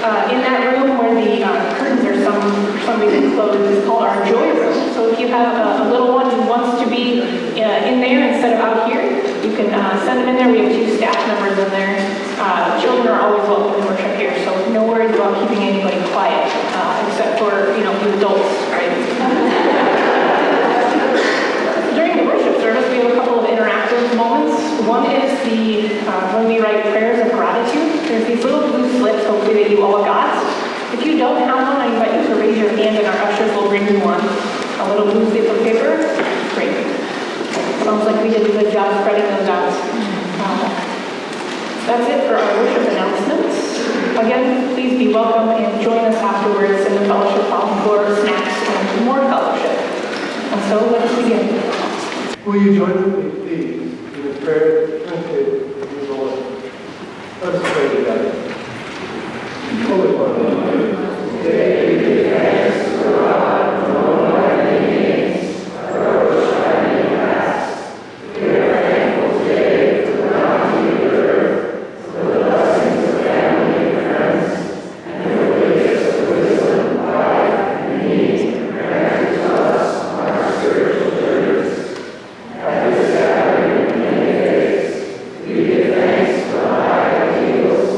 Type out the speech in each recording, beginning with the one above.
in that room where the curtains are for some reason closed is called our joy room. So if you have a little one who wants to be in there instead of out here, you can send them in there. We have 2 staff members in there. Children are always welcome in worship here, so no worries about keeping anybody quiet, except for, you adults, right? During the worship service, we have a couple of interactive moments. One is when we write prayers of gratitude. There's these little blue slips, hopefully that you all got. If you don't have one, I invite you to raise your hand and our ushers will bring you one. A little blue slip of paper. Great. Sounds like we did a good job spreading those out. That's it for our worship announcements. Again, please be welcome and join us afterwards in the fellowship hall for snacks and more fellowship. And so let's begin. Will you join with me, please, in the prayer printed in the Lord? Let's pray together. Holy One, today we give thanks to God for all our beings, approach our many past. We are thankful today for the bounty of the earth, for the blessings of family and friends, and for the gifts of wisdom, life, and needs granted to us on our spiritual journeys. At this gathering of many faiths, we give thanks for high ideals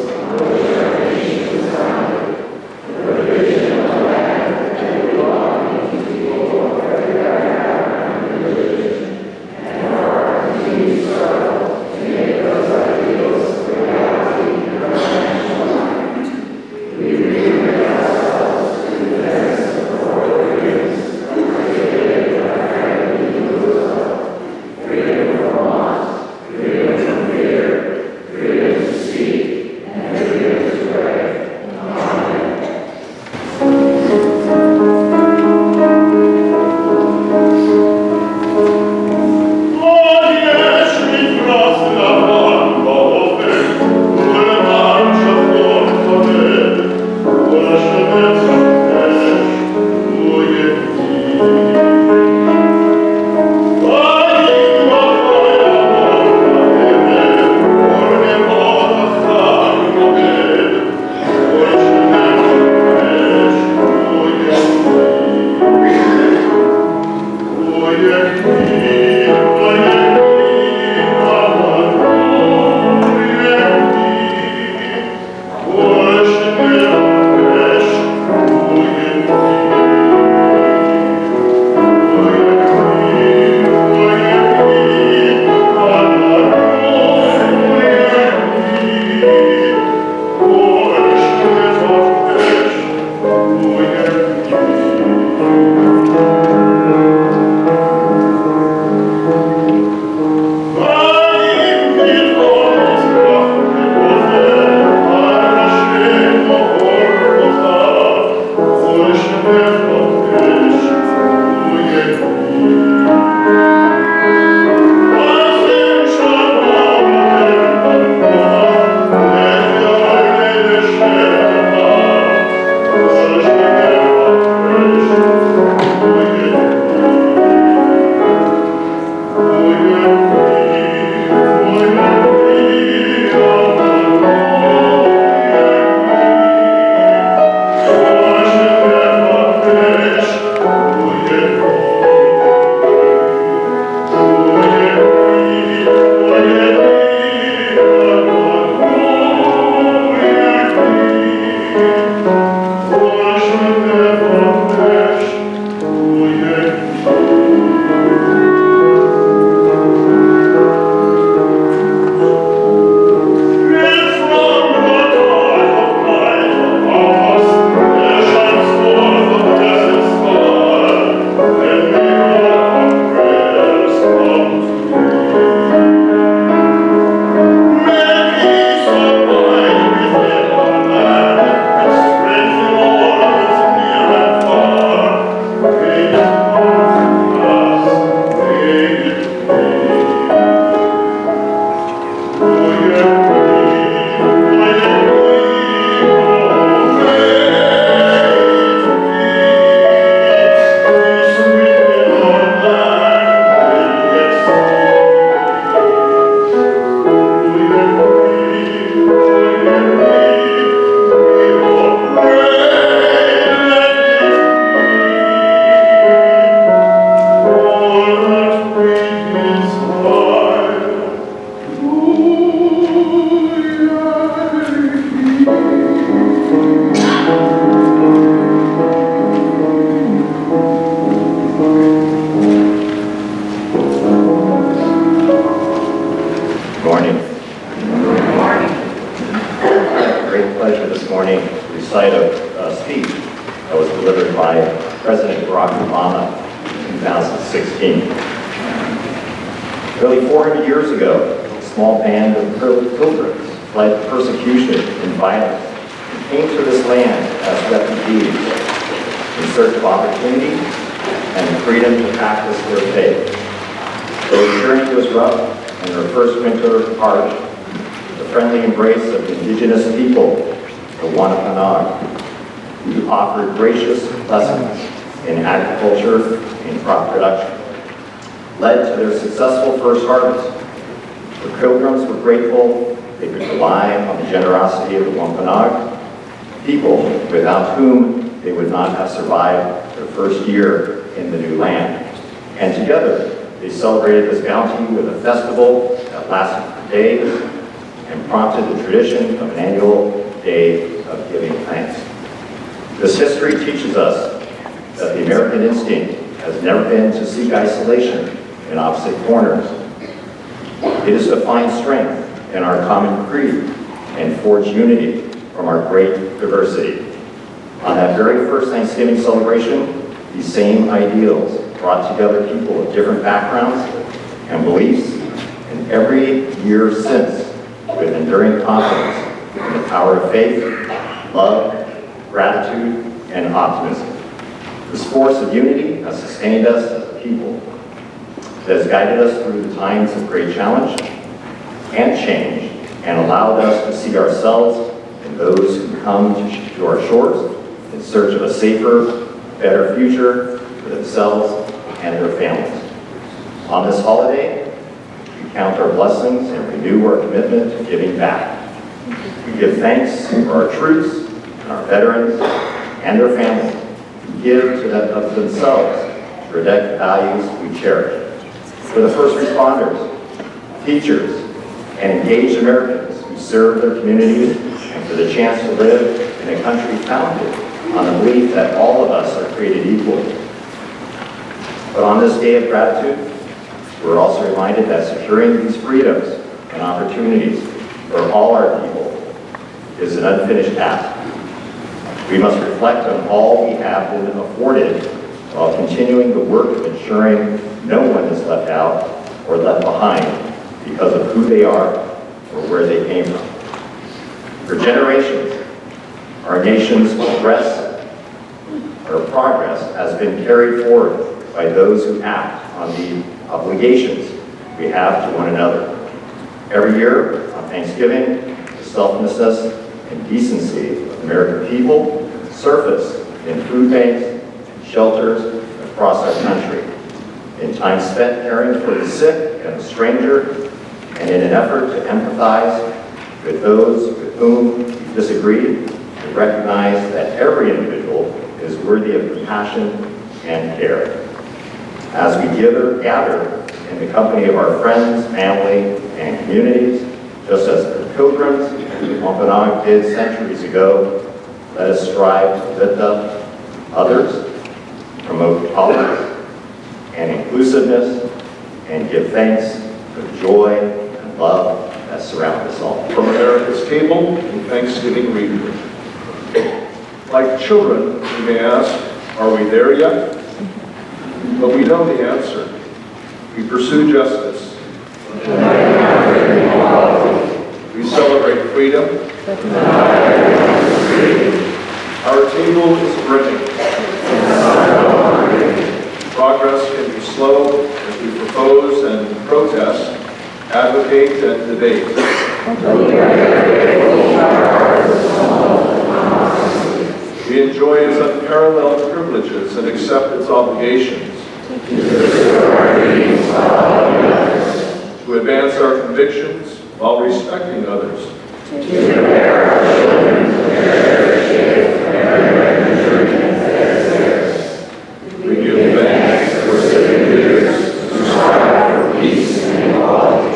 morning to recite a speech that was delivered by President Barack Obama in 2016. Nearly 400 years ago, a small band of pilgrims fled persecution and violence and came to this land as refugees in search of opportunity and freedom to practice their faith. Though the journey was rough and their first winter harsh, the friendly embrace of the indigenous people, the Wampanoag, who offered gracious lessons in agriculture and crop production, led to their successful first harvest. The pilgrims were grateful they could rely on the generosity of the Wampanoag, people without whom they would not have survived their first year in the new land. And together, they celebrated this bounty with a festival that lasted for days and prompted the tradition of an annual day of giving thanks. This history teaches us that the American instinct has never been to seek isolation in opposite corners. It is to find strength in our common creed and forge unity from our great diversity. On that very first Thanksgiving celebration, these same ideals brought together people of different backgrounds and beliefs, and every year since, with enduring confidence in the power of faith, love, gratitude, and optimism. This force of unity has sustained us as a people. It has guided us through the times of great challenge and change, and allowed us to see ourselves and those who come to our shores in search of a safer, better future for themselves and their families. On this holiday, we count our blessings and renew our commitment to giving back. We give thanks for our troops and our veterans and their families who give to them of themselves to protect the values we cherish. For the first responders, teachers, and engaged Americans who serve their communities, and for the chance to live in a country founded on the belief that all of us are created equal. But on this day of gratitude, we're also reminded that securing these freedoms and opportunities for all our people is an unfinished task. We must reflect on all we have been afforded while continuing the work of ensuring no one is left out or left behind because of who they are or where they came from. For generations, our nation's progress has been carried forward by those who act on the obligations we have to one another. Every year on Thanksgiving, the selflessness and decency of American people surface in food banks and shelters across our country, in time spent caring for the sick and the stranger, and in an effort to empathize with those with whom we disagree, and recognize that every individual is worthy of compassion and care. As we gather in the company of our friends, family, and communities, just as the pilgrims in Wampanoag did centuries ago, let us strive to lift up others, promote tolerance and inclusiveness, and give thanks for the joy and love that surround us all. From America's table in Thanksgiving reading. Like children, we may ask, are we there yet? But we know the answer. We pursue justice. We celebrate freedom. Our table is brimming. Progress can be slow as we propose and protest, advocate and debate. We enjoy its unparalleled privileges and accept its obligations. To advance our convictions while respecting others. We give thanks for civic leaders who strive for peace and equality.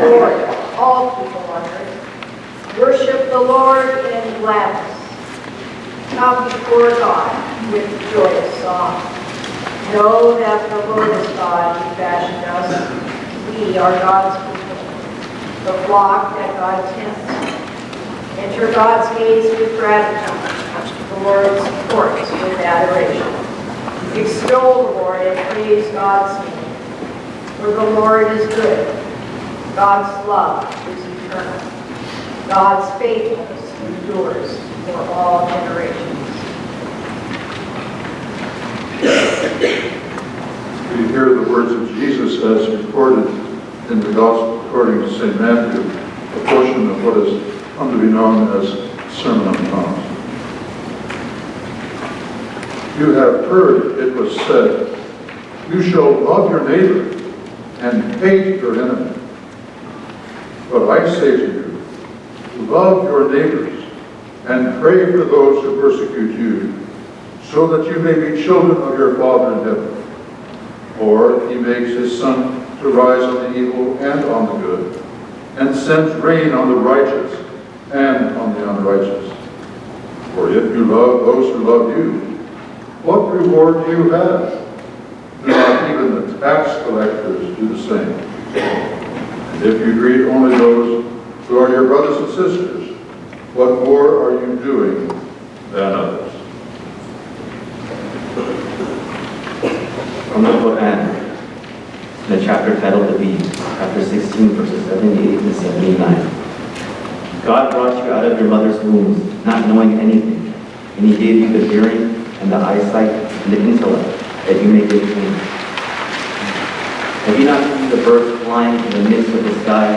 Lord, all people on earth. Worship the Lord in gladness. Come before God with joyous song. Know that the Lord is God who fashioned us. We are God's people, the flock that God tends. Enter God's gates with gratitude, the Lord's courts with adoration. Extol the Lord and praise God's name. For the Lord is good. God's love is eternal. God's faithfulness endures for all generations. We hear the words of Jesus as recorded in the Gospel according to St. Matthew, a portion of what has come to be known as Sermon on the Mount. You have heard it was said, you shall love your neighbor and hate your enemy. But I say to you, love your neighbors and pray for those who persecute you, so that you may be children of your Father in heaven. For he makes his sun to rise on the evil and on the good, and sends rain on the righteous and on the unrighteous. For if you love those who love you, what reward do you have? Do not even the tax collectors do the same? And if you greet only those who are your brothers and sisters, what more are you doing than others? From the Quran, in the chapter titled The Bee, chapter 16, verses 78 and 79. God brought you out of your mother's womb, not knowing anything, and he gave you the hearing and the eyesight and the intellect that you may give change. Have you not seen the birds flying in the midst of the sky,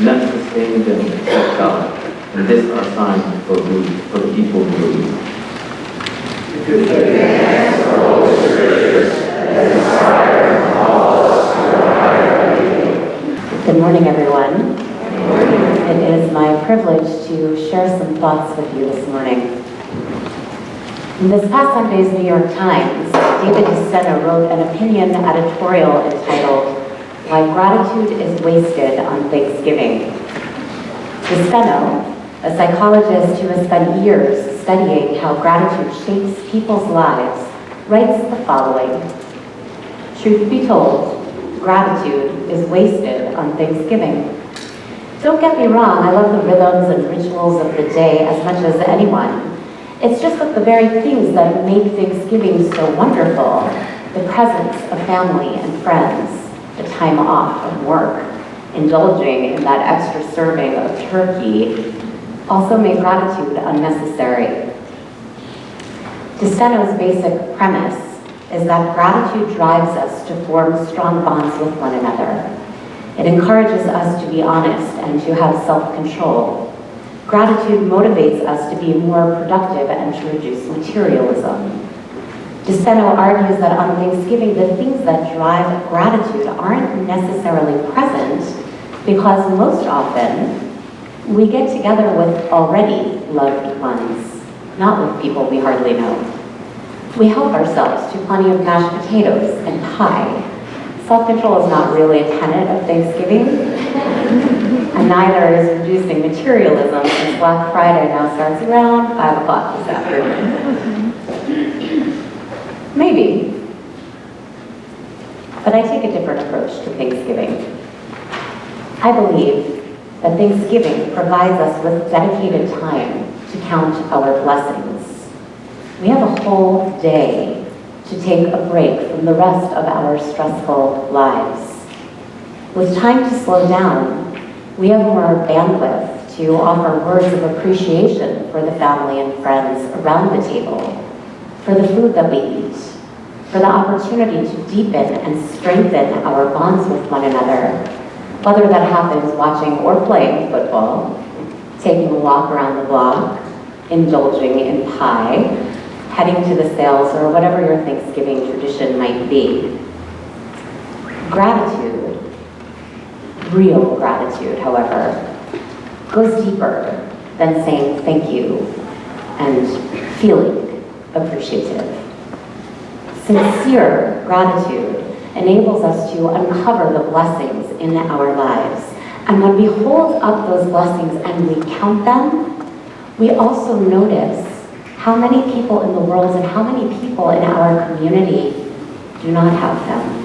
none sustaining them except God? And this are signs for the people who believe. Good morning, everyone. It is my privilege to share some thoughts with you this morning. In this past Sunday's New York Times, David DeSteno wrote an opinion editorial entitled, "Why Gratitude is Wasted on Thanksgiving." DeSteno, a psychologist who has spent years studying how gratitude shapes people's lives, writes the following: "Truth be told, gratitude is wasted on Thanksgiving. Don't get me wrong, I love the rhythms and rituals of the day as much as anyone. It's just that the very things that make Thanksgiving so wonderful, the presence of family and friends, the time off from work, indulging in that extra serving of turkey, also make gratitude unnecessary." DeSteno's basic premise is that gratitude drives us to form strong bonds with one another. It encourages us to be honest and to have self-control. Gratitude motivates us to be more productive and to reduce materialism. DeSteno argues that on Thanksgiving, the things that drive gratitude aren't necessarily present because most often we get together with already loved ones, not with people we hardly know. We help ourselves to plenty of mashed potatoes and pie. Self-control is not really a tenet of Thanksgiving, and neither is reducing materialism, since Black Friday now starts around 5 o'clock this afternoon. Maybe. But I take a different approach to Thanksgiving. I believe that Thanksgiving provides us with dedicated time to count our blessings. We have a whole day to take a break from the rest of our stressful lives. With time to slow down, we have more bandwidth to offer words of appreciation for the family and friends around the table, for the food that we eat, for the opportunity to deepen and strengthen our bonds with one another, whether that happens watching or playing football, taking a walk around the block, indulging in pie, heading to the sales, or whatever your Thanksgiving tradition might be. Gratitude, real gratitude, however, goes deeper than saying thank you and feeling appreciative. Sincere gratitude enables us to uncover the blessings in our lives And when we hold up those blessings and we count them, we also notice how many people in the world and how many people in our community do not have them.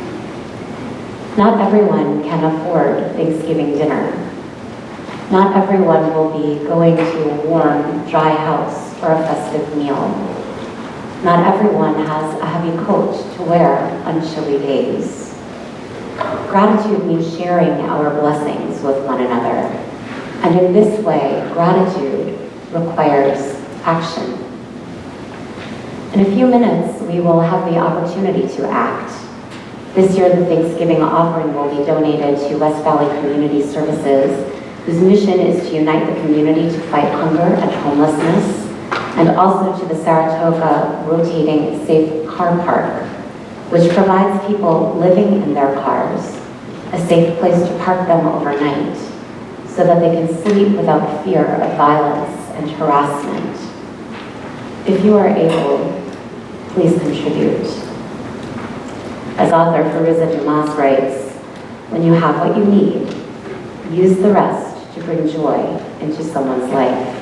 Not everyone can afford Thanksgiving dinner. Not everyone will be going to a warm, dry house for a festive meal. Not everyone has a heavy coat to wear on chilly days. Gratitude means sharing our blessings with one another. And in this way, gratitude requires action. In a few minutes, we will have the opportunity to act. This year, the Thanksgiving offering will be donated to West Valley Community Services, whose mission is to unite the community to fight hunger and homelessness, and also to the Saratoga Rotating Safe Car Park, which provides people living in their cars a safe place to park them overnight so that they can sleep without fear of violence and harassment. If you are able, please contribute. As author Farouza Dumas writes, when you have what you need, use the rest to bring joy into someone's life.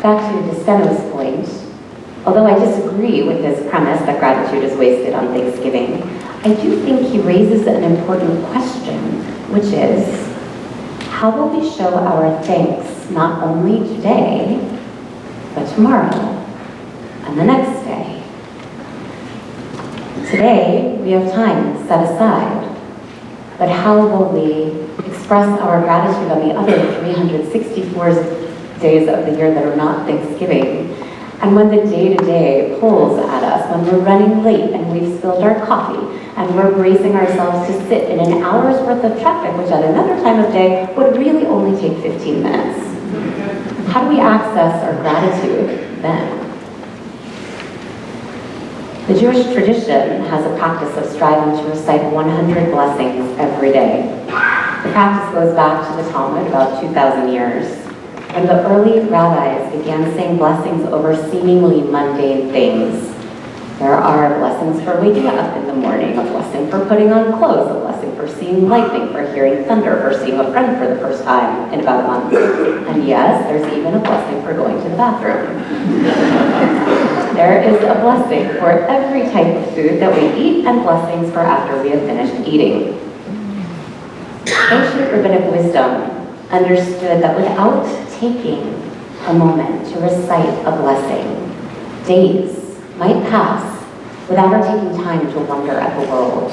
Back to DeSteno's point, although I disagree with his premise that gratitude is wasted on Thanksgiving, I do think he raises an important question, which is, how will we show our thanks not only today, but tomorrow and the next day? Today, we have time set aside, but how will we express our gratitude on the other 364 days of the year that are not Thanksgiving? And when the day-to-day pulls at us, when we're running late and we've spilled our coffee, and we're bracing ourselves to sit in an hour's worth of traffic, which at another time of day would really only take 15 minutes. How do we access our gratitude then? The Jewish tradition has a practice of striving to recite 100 blessings every day. The practice goes back to the Talmud about 2,000 years, when the early rabbis began saying blessings over seemingly mundane things. There are blessings for waking up in the morning, a blessing for putting on clothes, a blessing for seeing lightning, for hearing thunder, for seeing a friend for the first time in about a month. And yes, there's even a blessing for going to the bathroom. There is a blessing for every type of food that we eat and blessings for after we have finished eating. Ancient rabbinic wisdom understood that without taking a moment to recite a blessing, days might pass without our taking time to wonder at the world,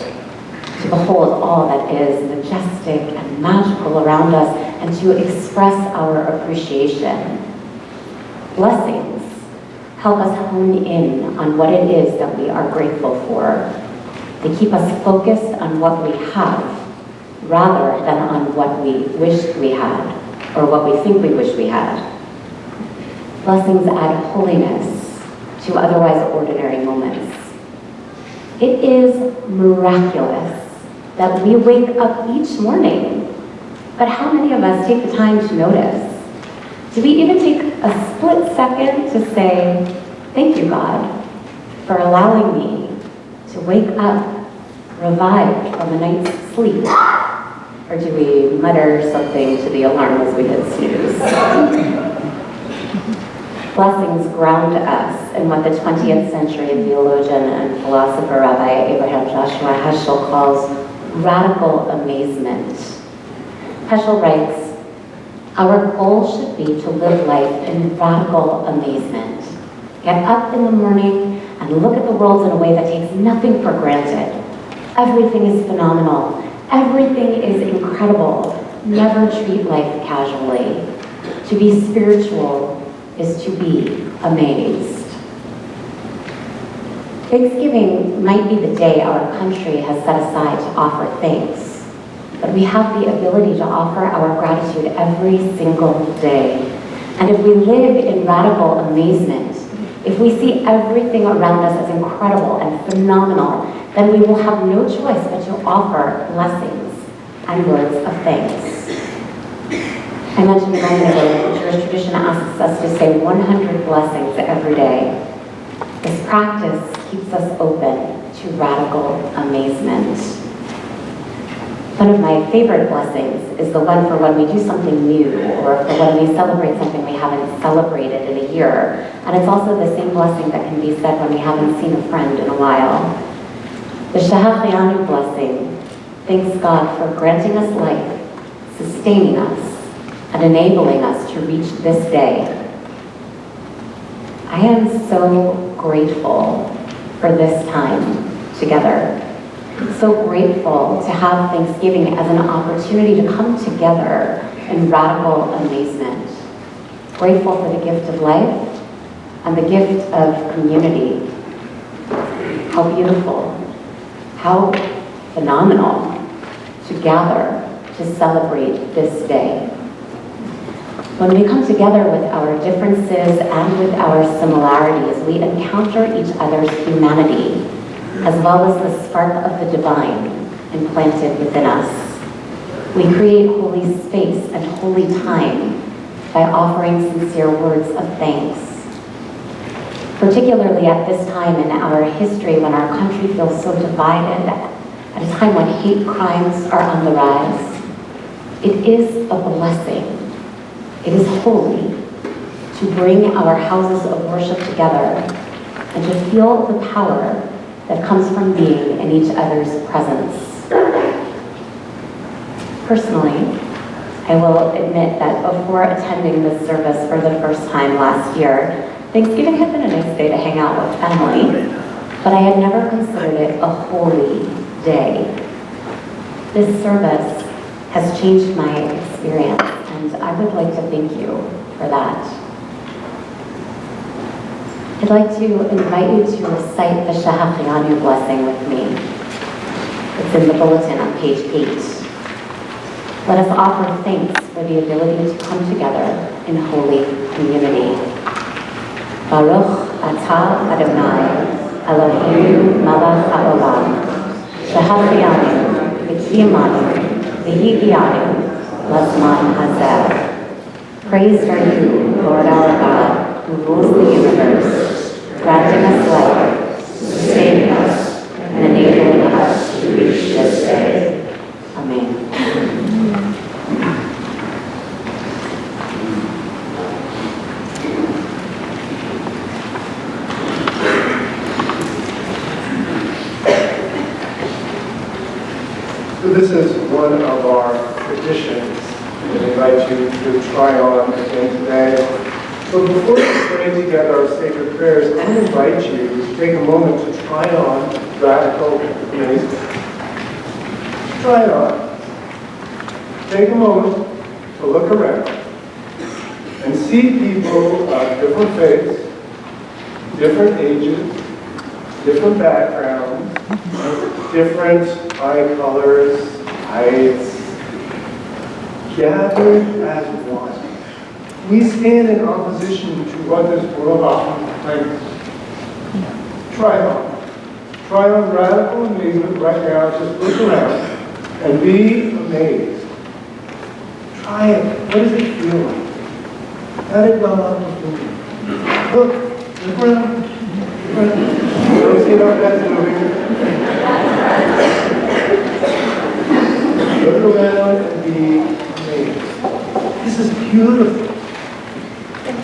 to behold all that is majestic and magical around us, and to express our appreciation. Blessings help us hone in on what it is that we are grateful for. They keep us focused on what we have, rather than on what we wished we had, or what we think we wish we had. Blessings add holiness to otherwise ordinary moments. It is miraculous that we wake up each morning, but how many of us take the time to notice? Do we even take a split second to say, thank you, God, for allowing me to wake up revived from a night's sleep? Or do we mutter something to the alarm as we hit snooze? Blessings ground us in what the 20th century theologian and philosopher Rabbi Abraham Joshua Heschel calls radical amazement. Heschel writes, our goal should be to live life in radical amazement. Get up in the morning and look at the world in a way that takes nothing for granted. Everything is phenomenal. Everything is incredible. Never treat life casually. To be spiritual is to be amazed. Thanksgiving might be the day our country has set aside to offer thanks, but we have the ability to offer our gratitude every single day. And if we live in radical amazement, if we see everything around us as incredible and phenomenal, then we will have no choice but to offer blessings and words of thanks. I mentioned a moment ago that the Jewish tradition asks us to say 100 blessings every day. This practice keeps us open to radical amazement. One of my favorite blessings is the one for when we do something new or for when we celebrate something we haven't celebrated in a year. And it's also the same blessing that can be said when we haven't seen a friend in a while. The Shahachianu blessing thanks God for granting us life, sustaining us, and enabling us to reach this day. I am so grateful for this time together. So grateful to have Thanksgiving as an opportunity to come together in radical amazement. Grateful for the gift of life and the gift of community. How beautiful, how phenomenal to gather to celebrate this day. When we come together with our differences and with our similarities, we encounter each other's humanity, as well as the spark of the divine implanted within us. We create holy space and holy time by offering sincere words of thanks. Particularly at this time in our history when our country feels so divided, at a time when hate crimes are on the rise, it is a blessing. It is holy to bring our houses of worship together and to feel the power that comes from being in each other's presence. Personally, I will admit that before attending this service for the first time last year, Thanksgiving had been a nice day to hang out with family, but I had never considered it a holy day. This service has changed my experience, and I would like to thank you for that. I'd like to invite you to recite the Shahachianu blessing with me. It's in the bulletin on page 8. Let us offer thanks for the ability to come together in holy community. Baruch atah Adonai, Eloheinu melech haolam, Shahachianu v'kiyamanu v'higianu l'zman hazeh. Praised are you, Lord our God, who rules the universe, granting us life, sustaining us, and enabling us to reach this day. Amen. So this is one of our traditions that I invite you to try on again today. So before we pray together our sacred prayers, I invite you to take a moment to try on radical amazement. Try it on. Take a moment to look around and see people of different faiths, different ages, different backgrounds, different eye colors, heights, gathered as one. We stand in opposition to what this world often proclaims. Try on. Try on radical amazement right now. Just look around and be amazed. Try it. What does it feel like? Let it well up within you. Look around. Look around. Don't see our heads moving. Look around and be amazed. This is beautiful.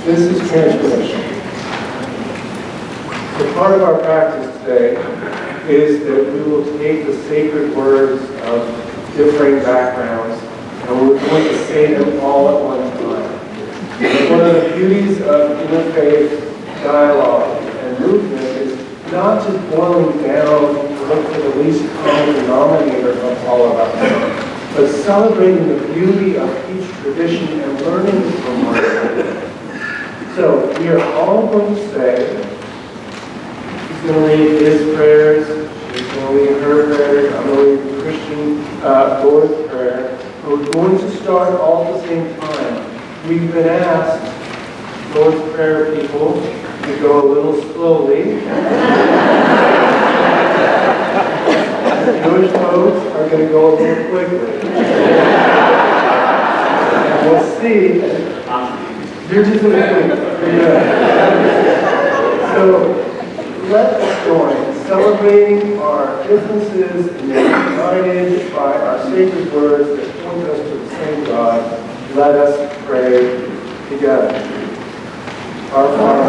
This is transformation. So part of our practice today is that we will take the sacred words of differing backgrounds and we're going to say them all at one time. One of the beauties of interfaith dialogue and movement is not just boiling down to look for the least common denominator of all of us, but celebrating the beauty of each tradition and learning from one another. So we are all going to say, he's going to read his prayers, she's going to read her prayers, I'm going to read the Christian Lord's Prayer. We're going to start all at the same time. We've been asked, Lord's Prayer people, to go a little slowly. Jewish folks are going to go a little quickly. And we'll see. You're just going to think. So let's join. celebrating our differences and yet united by our sacred words that point us to the same God, let us pray together. Our Father,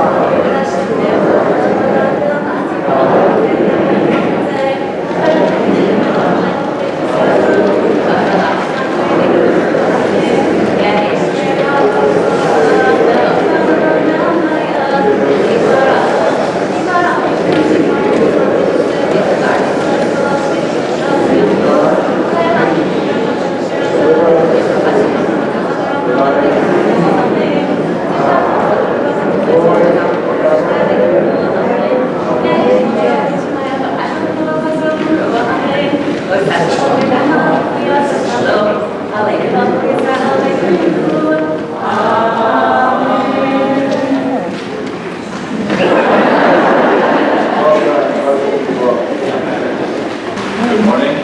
Good morning.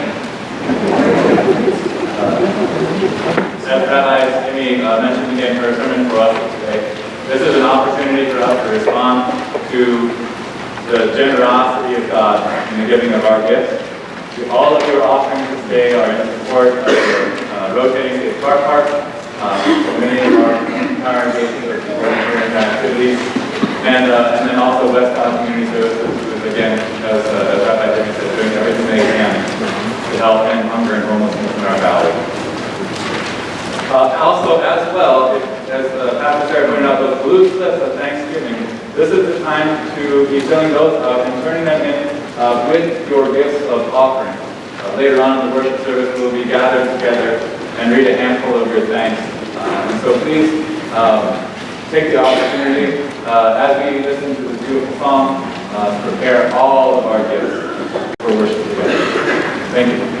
As Rabbi Amy mentioned again her sermon for us today, this is an opportunity for us to respond to the generosity of God in the giving of our gifts. All of your offerings today are in support of the rotating state car park, many of our congregations are supporting here activities, and then also West Coast Community Services, who is again, as Rabbi Amy said, doing everything they can to help end hunger and homelessness in our valley. Also, as well, as Pastor Sarah pointed out, those blue slips of Thanksgiving, this is the time to be filling those up and turning them in with your gifts of offering. Later on in the worship service, we'll be gathered together and read a handful of your thanks. And so please take the opportunity as we listen to this beautiful song to prepare all of our gifts for worship together. Thank you.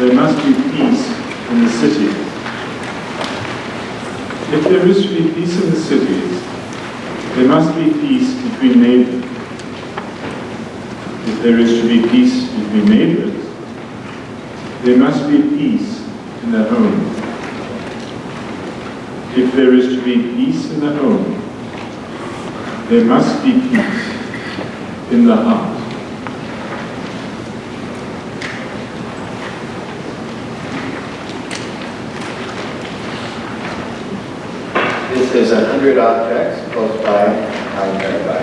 there must be peace in the cities. If there is to be peace in the cities, there must be peace between neighbors. If there is to be peace between neighbors, there must be peace in the home. If there is to be peace in the home, there must be peace in the heart. This is 100 objects close by, I'm nearby.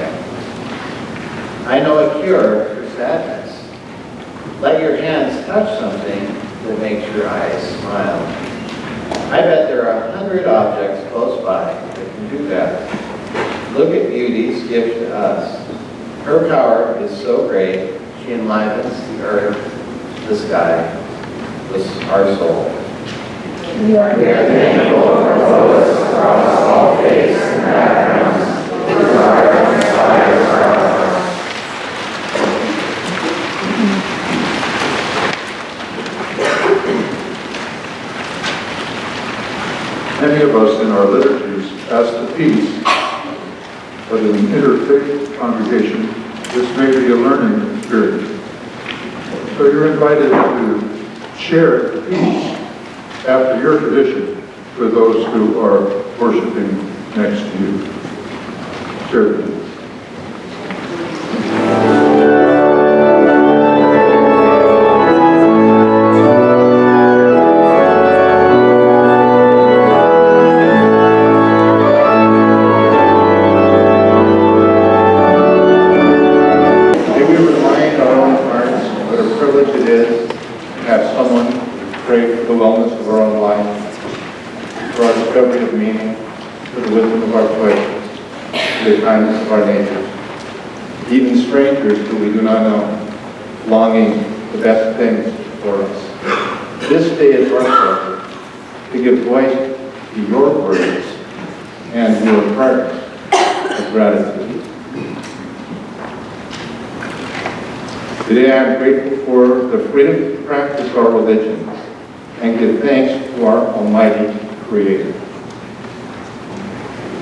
I know a cure for sadness. Let your hands touch something that makes your eyes smile. I bet there are 100 objects close by that can do that. Look at beauty's gift to us. Her power is so great, she enlivens the earth, the sky, our soul. We are thankful for those across all faiths and backgrounds who are inspired by our Many of us in our liturgies ask the peace, but in an interfaith congregation, this may be a learning experience. So you're invited to share the peace after your tradition with those who are worshiping next to you. Share the peace. Even strangers who we do not know, longing the best things for us. This day is our pleasure to give voice to your words and your prayers of gratitude. Today I am grateful for the freedom to practice our religion and give thanks to our Almighty Creator.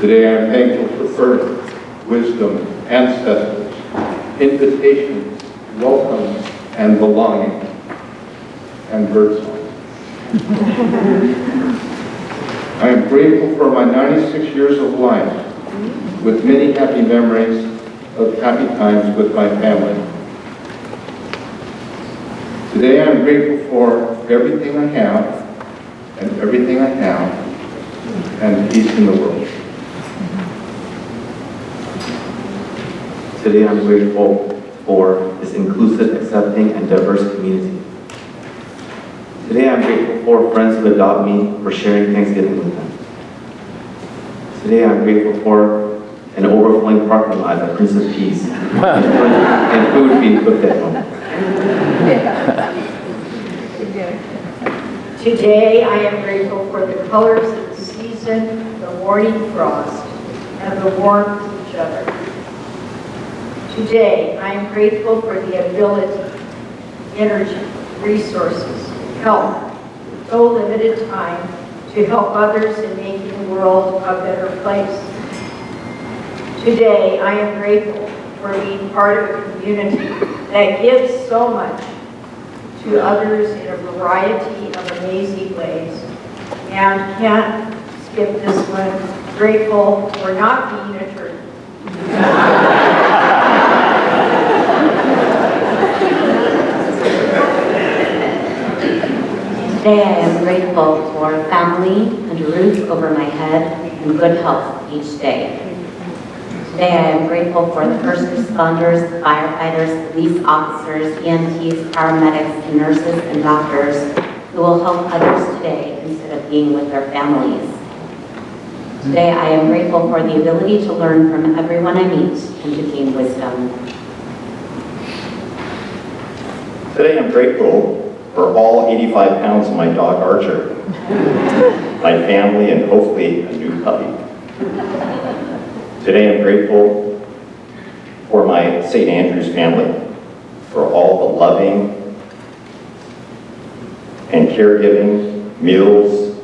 Today I am thankful for birth, wisdom, ancestors, invitations, welcomes, and belonging, and birdsong. I am grateful for my 96 years of life, with many happy memories of happy times with my family. Today I am grateful for everything I have, and everything I have, and peace in the world. Today I'm grateful for this inclusive, accepting, and diverse community. Today I'm grateful for friends who adopt me, for sharing Thanksgiving with them. Today I'm grateful for an overflowing parking lot at Prince of Peace and food being cooked at home. Today, I am grateful for the colors of the season, the morning frost, and the warmth of each other. Today, I am grateful for the ability, energy, resources, help, so limited time to help others in making the world a better place. Today, I am grateful for being part of a community that gives so much to others in a variety of amazing ways. And can't skip this one, grateful for not being a turkey. Today I am grateful for family and a roof over my head and good health each day. Today I am grateful for the first responders, firefighters, police officers, EMTs, paramedics, and nurses and doctors who will help others today instead of being with their families. Today I am grateful for the ability to learn from everyone I meet and to gain wisdom. Today I'm grateful for all 85 pounds of my dog Archer, my family, and hopefully a new puppy. Today I'm grateful for my St. Andrew's family, for all the loving, and caregiving, meals,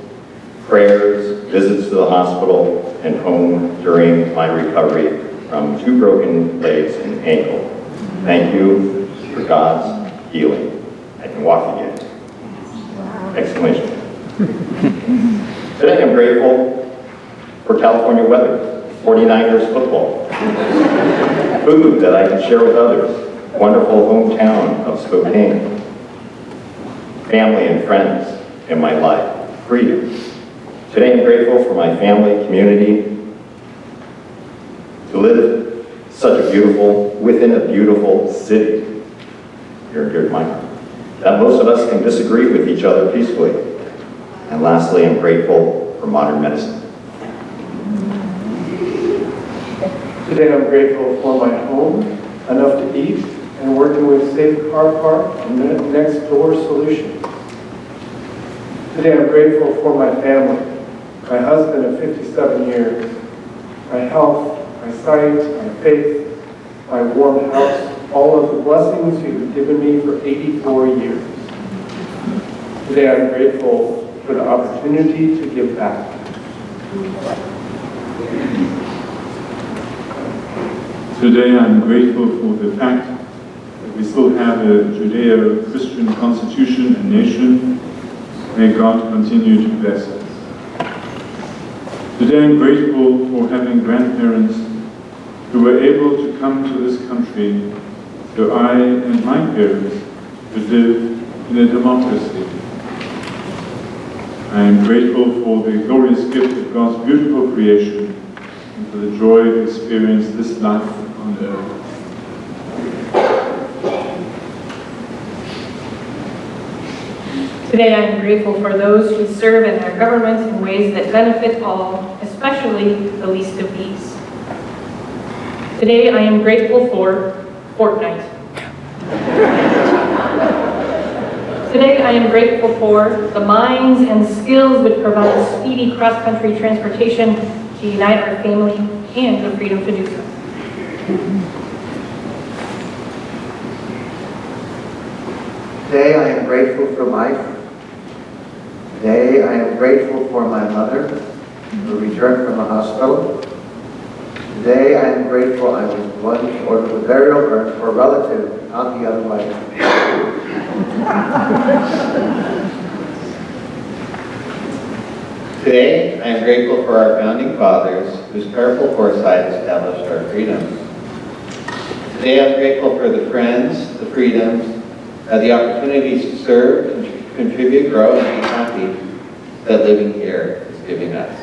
prayers, visits to the hospital, and home during my recovery from 2 broken legs and ankle. Thank you for God's healing. I can walk again. Exclamation. Today I'm grateful for California weather, 49ers football, food that I can share with others, wonderful hometown of Spokane, family and friends in my life, freedom. Today I'm grateful for my family, community, to live within a beautiful city, here in my heart, that most of us can disagree with each other peacefully. And lastly, I'm grateful for modern medicine. Today I'm grateful for my home, enough to eat, and working with Safe Car Park and Next Door Solutions. Today I'm grateful for my family, my husband of 57 years, my health, my sight, my faith, my warm house, all of the blessings you've given me for 84 years. Today I'm grateful for the opportunity to give back. Today I'm grateful for the fact that we still have a Judeo-Christian constitution and nation. May God continue to bless us. Today I'm grateful for having grandparents who were able to come to this country so I and my parents could live in a democracy. I am grateful for the glorious gift of God's beautiful creation and for the joy of experiencing this life on earth. Today I am grateful for those who serve in our government in ways that benefit all, especially the least of these. Today I am grateful for Fortnite. Today I am grateful for the minds and skills which provide speedy cross-country transportation to unite our family and the freedom to do so. Today I am grateful for life. Today I am grateful for my mother who returned from the hospital. Today I am grateful I was one to order the burial urn for a relative, not the other way. Today I am grateful for our founding fathers whose careful foresight established our freedoms. Today I'm grateful for the friends, the freedoms, the opportunities to serve, contribute, grow, and be happy that living here is giving us.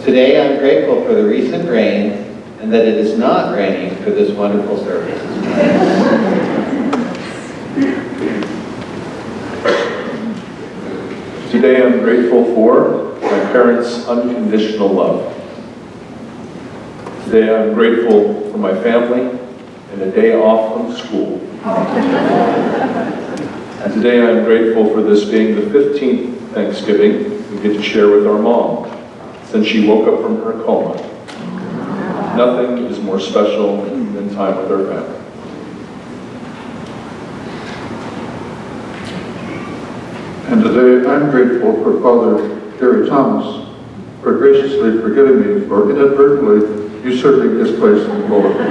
Today I'm grateful for the recent rain and that it is not raining for this wonderful service. Today I'm grateful for my parents' unconditional love. Today I'm grateful for my family and a day off from school. And today I'm grateful for this being the 15th Thanksgiving we get to share with our mom since she woke up from her coma. Nothing is more special than time with our family. And today I'm grateful for Father Gary Thomas for graciously forgiving me for inadvertently usurping his place in the bulletin.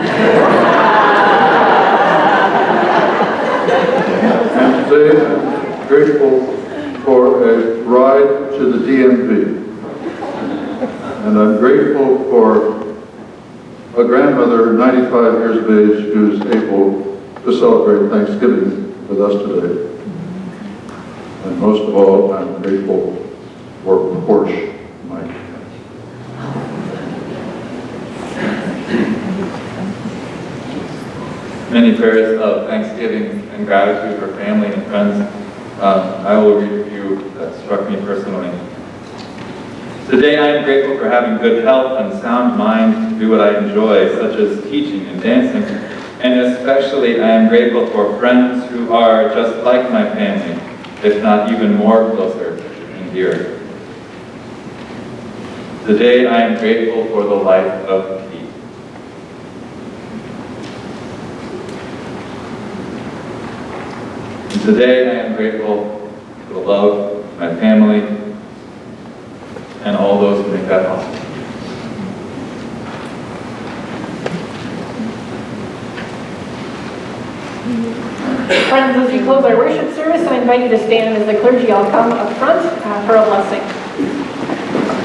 And today I'm grateful for a ride to the DMV. And I'm grateful for a grandmother, 95 years of age, who's able to celebrate Thanksgiving with us today. And most of all, I'm grateful for Porsche, my Many prayers of thanksgiving and gratitude for family and friends. I will read a few that struck me personally. Today I am grateful for having good health and sound mind to do what I enjoy, such as teaching and dancing. And especially I am grateful for friends who are just like my family, if not even more closer and dear. Today I am grateful for the life of peace. And today I am grateful for the love of my family and all those who make that possible. Friends, as we close our worship service, I invite you to stand as the clergy all come up front for a blessing.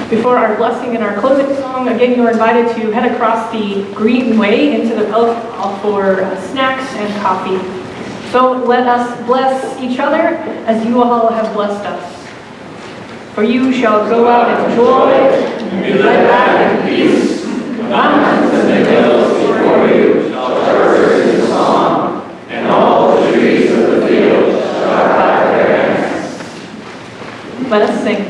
Before our blessing and our closing song, again, you are invited to head across the greenway into the Pelican Hall for snacks and coffee. So let us bless each other as you all have blessed us. For you shall go out in joy, and be led back in peace. The mountains and the hills before you shall flourish in song, and all the trees of the field shall clap their hands. Let us sing.